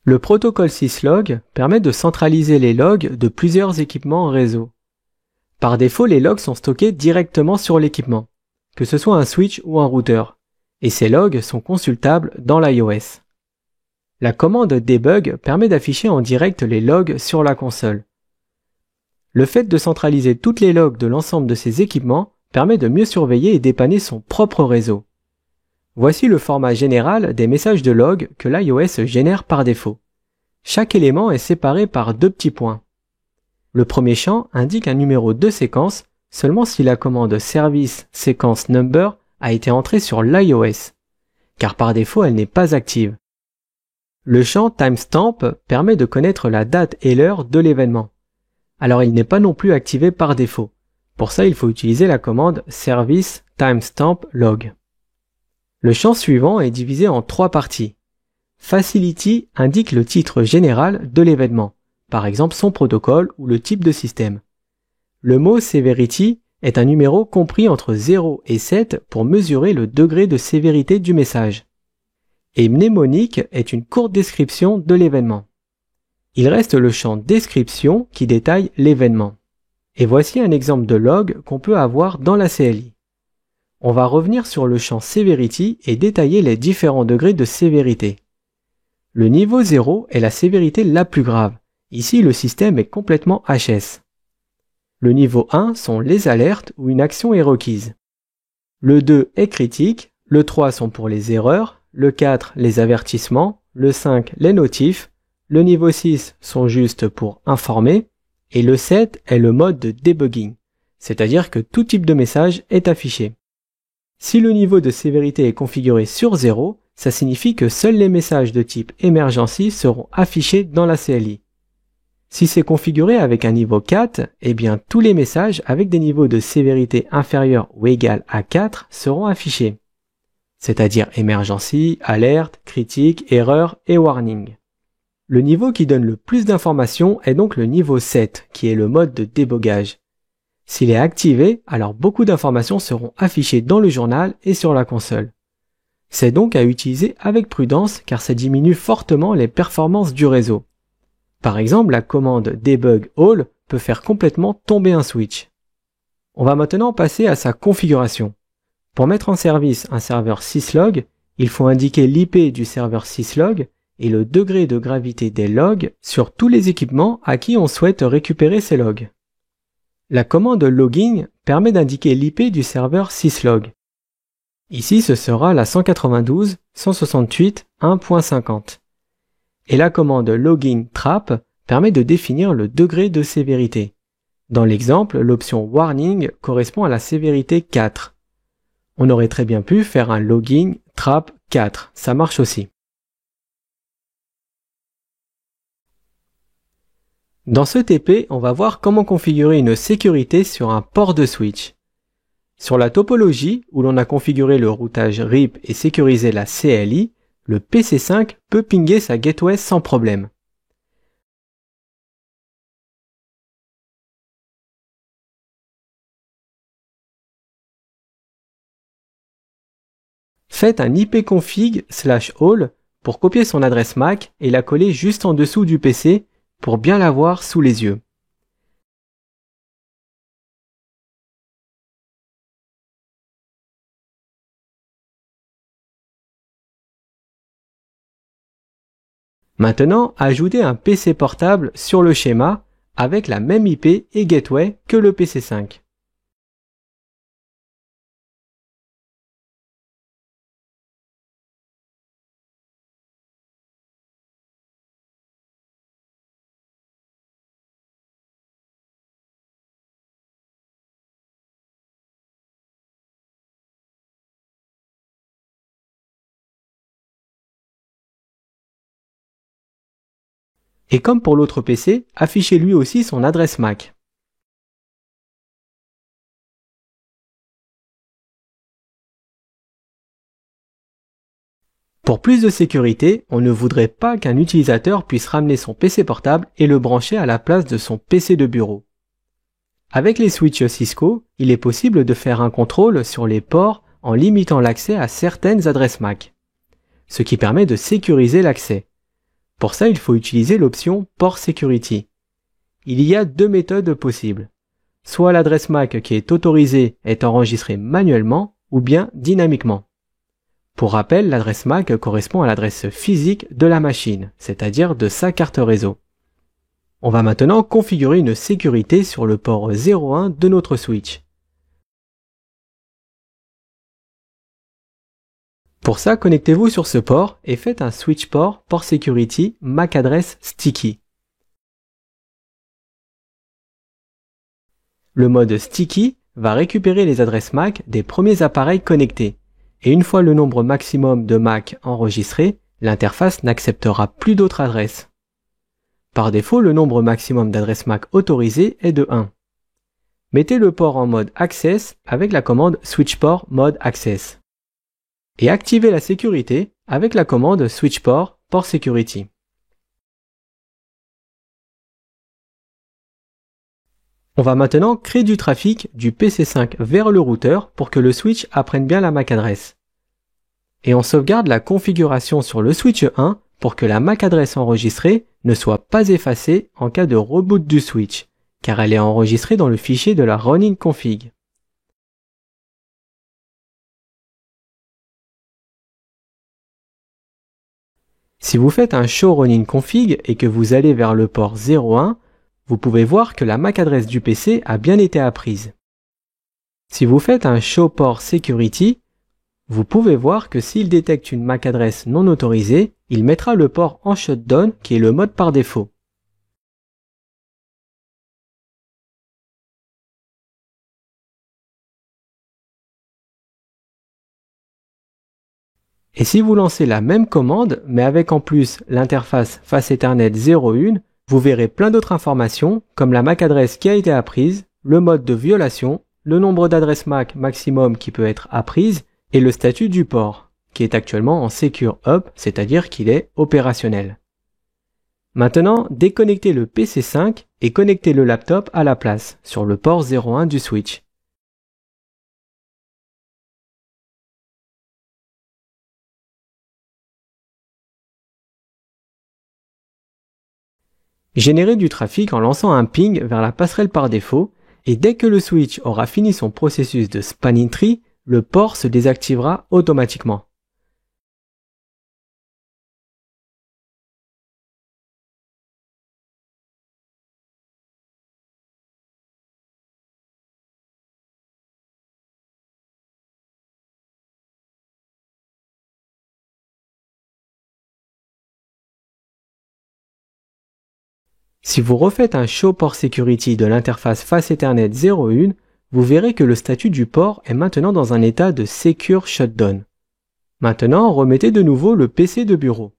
Le protocole syslog permet de centraliser les logs de plusieurs équipements en réseau. Par défaut, les logs sont stockés directement sur l'équipement, que ce soit un switch ou un routeur, et ces logs sont consultables dans l'iOS. La commande debug permet d'afficher en direct les logs sur la console. Le fait de centraliser toutes les logs de l'ensemble de ces équipements permet de mieux surveiller et dépanner son propre réseau. Voici le format général des messages de log que l'iOS génère par défaut. Chaque élément est séparé par deux petits points. Le premier champ indique un numéro de séquence seulement si la commande service sequence number a été entrée sur l'iOS, car par défaut elle n'est pas active. Le champ timestamp permet de connaître la date et l'heure de l'événement. Alors il n'est pas non plus activé par défaut. Pour ça, il faut utiliser la commande service timestamp log. Le champ suivant est divisé en trois parties. Facility indique le titre général de l'événement, par exemple son protocole ou le type de système. Le mot severity est un numéro compris entre 0 et 7 pour mesurer le degré de sévérité du message. Et mnémonique est une courte description de l'événement. Il reste le champ description qui détaille l'événement. Et voici un exemple de log qu'on peut avoir dans la CLI. On va revenir sur le champ severity et détailler les différents degrés de sévérité. Le niveau 0 est la sévérité la plus grave. Ici, le système est complètement HS. Le niveau 1 sont les alertes où une action est requise. Le 2 est critique, le 3 sont pour les erreurs, le 4 les avertissements, le 5 les notifs, le niveau 6 sont juste pour informer, et le 7 est le mode de debugging, c'est-à-dire que tout type de message est affiché. Si le niveau de sévérité est configuré sur 0, ça signifie que seuls les messages de type emergency seront affichés dans la CLI. Si c'est configuré avec un niveau 4, eh bien tous les messages avec des niveaux de sévérité inférieurs ou égal à 4 seront affichés, c'est-à-dire emergency, alerte, critique, erreur et warning. Le niveau qui donne le plus d'informations est donc le niveau 7, qui est le mode de débogage. S'il est activé, alors beaucoup d'informations seront affichées dans le journal et sur la console. C'est donc à utiliser avec prudence car ça diminue fortement les performances du réseau. Par exemple, la commande debug all peut faire complètement tomber un switch. On va maintenant passer à sa configuration. Pour mettre en service un serveur syslog, il faut indiquer l'IP du serveur syslog et le degré de gravité des logs sur tous les équipements à qui on souhaite récupérer ces logs. La commande logging permet d'indiquer l'IP du serveur syslog. Ici, ce sera la 192.168.1.50. Et la commande logging trap permet de définir le degré de sévérité. Dans l'exemple, l'option warning correspond à la sévérité 4. On aurait très bien pu faire un logging trap 4, ça marche aussi. Dans ce TP, on va voir comment configurer une sécurité sur un port de switch. Sur la topologie, où l'on a configuré le routage RIP et sécurisé la CLI, le PC5 peut pinguer sa gateway sans problème. Faites un ipconfig/all pour copier son adresse MAC et la coller juste en dessous du PC pour bien la voir sous les yeux. Maintenant, ajoutez un PC portable sur le schéma avec la même IP et gateway que le PC5. Et comme pour l'autre PC, affichez lui aussi son adresse MAC. Pour plus de sécurité, on ne voudrait pas qu'un utilisateur puisse ramener son PC portable et le brancher à la place de son PC de bureau. Avec les switches Cisco, il est possible de faire un contrôle sur les ports en limitant l'accès à certaines adresses MAC, ce qui permet de sécuriser l'accès. Pour ça, il faut utiliser l'option Port Security. Il y a deux méthodes possibles. Soit l'adresse MAC qui est autorisée est enregistrée manuellement ou bien dynamiquement. Pour rappel, l'adresse MAC correspond à l'adresse physique de la machine, c'est-à-dire de sa carte réseau. On va maintenant configurer une sécurité sur le port 01 de notre switch. Pour ça, connectez-vous sur ce port et faites un switch port security MAC address sticky. Le mode sticky va récupérer les adresses MAC des premiers appareils connectés. Et une fois le nombre maximum de MAC enregistré, l'interface n'acceptera plus d'autres adresses. Par défaut, le nombre maximum d'adresses MAC autorisées est de 1. Mettez le port en mode Access avec la commande Switch Port Mode Access. Et activez la sécurité avec la commande Switch Port Security. On va maintenant créer du trafic du PC5 vers le routeur pour que le switch apprenne bien la MAC adresse. Et on sauvegarde la configuration sur le switch 1 pour que la MAC adresse enregistrée ne soit pas effacée en cas de reboot du switch, car elle est enregistrée dans le fichier de la running config. Si vous faites un show running config et que vous allez vers le port 01, vous pouvez voir que la MAC adresse du PC a bien été apprise. Si vous faites un show port security, vous pouvez voir que s'il détecte une MAC adresse non autorisée, il mettra le port en shutdown qui est le mode par défaut. Et si vous lancez la même commande, mais avec en plus l'interface face Ethernet 01, vous verrez plein d'autres informations comme la MAC adresse qui a été apprise, le mode de violation, le nombre d'adresses MAC maximum qui peut être apprise et le statut du port, qui est actuellement en Secure Up, c'est-à-dire qu'il est opérationnel. Maintenant, déconnectez le PC5 et connectez le laptop à la place, sur le port 01 du switch. Générez du trafic en lançant un ping vers la passerelle par défaut, et dès que le switch aura fini son processus de spanning tree, le port se désactivera automatiquement. Si vous refaites un show port security de l'interface face Ethernet 01, vous verrez que le statut du port est maintenant dans un état de Secure Shutdown. Maintenant, remettez de nouveau le PC de bureau.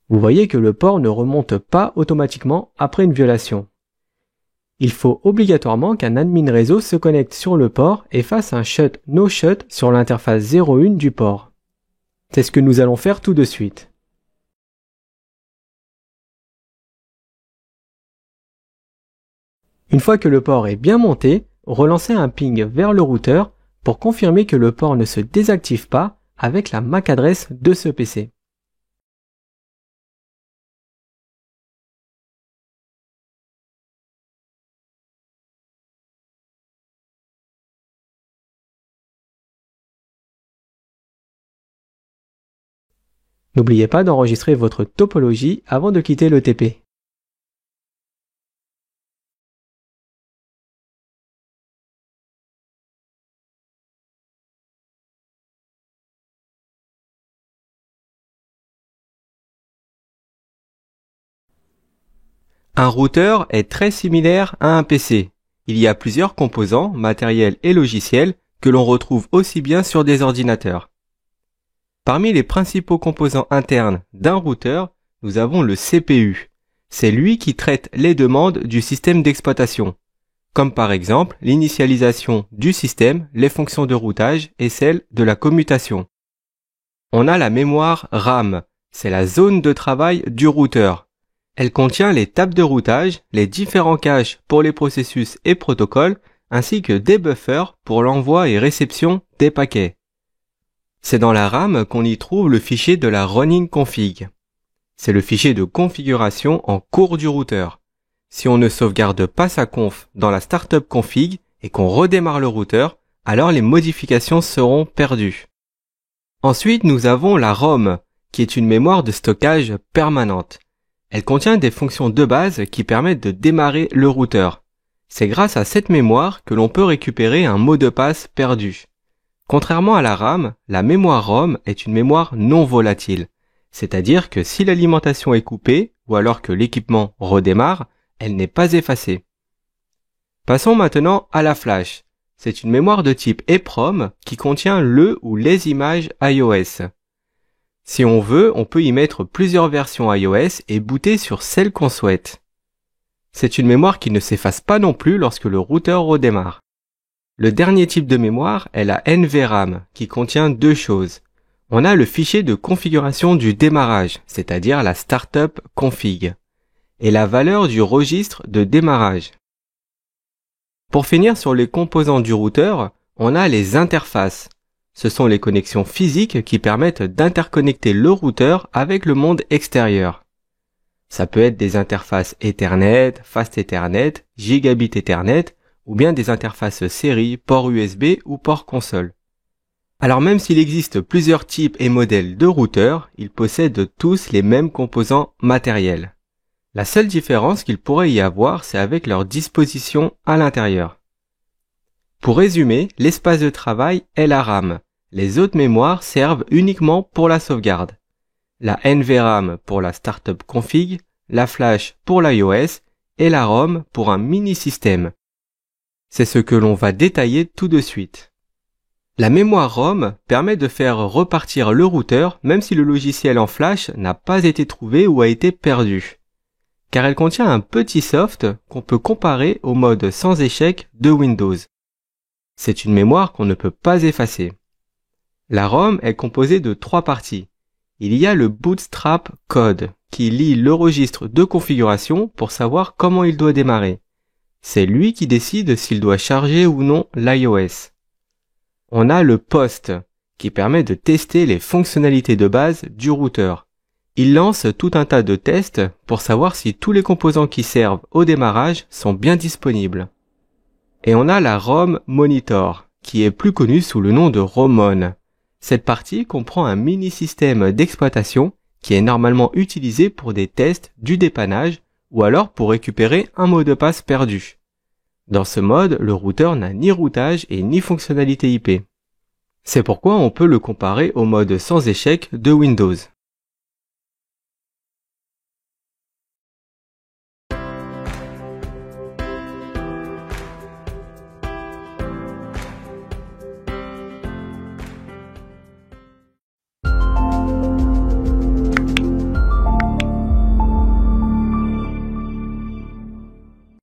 Vous voyez que le port ne remonte pas automatiquement après une violation. Il faut obligatoirement qu'un admin réseau se connecte sur le port et fasse un shut no shut sur l'interface 01 du port. C'est ce que nous allons faire tout de suite. Une fois que le port est bien monté, relancez un ping vers le routeur pour confirmer que le port ne se désactive pas avec la MAC adresse de ce PC. N'oubliez pas d'enregistrer votre topologie avant de quitter le TP. Un routeur est très similaire à un PC. Il y a plusieurs composants, matériels et logiciels, que l'on retrouve aussi bien sur des ordinateurs. Parmi les principaux composants internes d'un routeur, nous avons le CPU. C'est lui qui traite les demandes du système d'exploitation, comme par exemple l'initialisation du système, les fonctions de routage et celles de la commutation. On a la mémoire RAM, c'est la zone de travail du routeur. Elle contient les tables de routage, les différents caches pour les processus et protocoles, ainsi que des buffers pour l'envoi et réception des paquets. C'est dans la RAM qu'on y trouve le fichier de la running config. C'est le fichier de configuration en cours du routeur. Si on ne sauvegarde pas sa conf dans la startup config et qu'on redémarre le routeur, alors les modifications seront perdues. Ensuite, nous avons la ROM, qui est une mémoire de stockage permanente. Elle contient des fonctions de base qui permettent de démarrer le routeur. C'est grâce à cette mémoire que l'on peut récupérer un mot de passe perdu. Contrairement à la RAM, la mémoire ROM est une mémoire non volatile. C'est-à-dire que si l'alimentation est coupée, ou alors que l'équipement redémarre, elle n'est pas effacée. Passons maintenant à la flash. C'est une mémoire de type EEPROM qui contient le ou les images iOS. Si on veut, on peut y mettre plusieurs versions iOS et booter sur celle qu'on souhaite. C'est une mémoire qui ne s'efface pas non plus lorsque le routeur redémarre. Le dernier type de mémoire est la NVRAM qui contient deux choses. On a le fichier de configuration du démarrage, c'est-à-dire la startup config, et la valeur du registre de démarrage. Pour finir sur les composants du routeur, on a les interfaces. Ce sont les connexions physiques qui permettent d'interconnecter le routeur avec le monde extérieur. Ça peut être des interfaces Ethernet, Fast Ethernet, Gigabit Ethernet, ou bien des interfaces série, port USB ou port console. Alors même s'il existe plusieurs types et modèles de routeurs, ils possèdent tous les mêmes composants matériels. La seule différence qu'il pourrait y avoir, c'est avec leur disposition à l'intérieur. Pour résumer, l'espace de travail est la RAM. Les autres mémoires servent uniquement pour la sauvegarde. La NVRAM pour la startup config, la flash pour l'iOS et la ROM pour un mini-système. C'est ce que l'on va détailler tout de suite. La mémoire ROM permet de faire repartir le routeur même si le logiciel en flash n'a pas été trouvé ou a été perdu. Car elle contient un petit soft qu'on peut comparer au mode sans échec de Windows. C'est une mémoire qu'on ne peut pas effacer. La ROM est composée de trois parties. Il y a le Bootstrap Code qui lit le registre de configuration pour savoir comment il doit démarrer. C'est lui qui décide s'il doit charger ou non l'iOS. On a le POST qui permet de tester les fonctionnalités de base du routeur. Il lance tout un tas de tests pour savoir si tous les composants qui servent au démarrage sont bien disponibles. Et on a la ROM Monitor, qui est plus connue sous le nom de ROMON. Cette partie comprend un mini-système d'exploitation qui est normalement utilisé pour des tests du dépannage ou alors pour récupérer un mot de passe perdu. Dans ce mode, le routeur n'a ni routage et ni fonctionnalité IP. C'est pourquoi on peut le comparer au mode sans échec de Windows.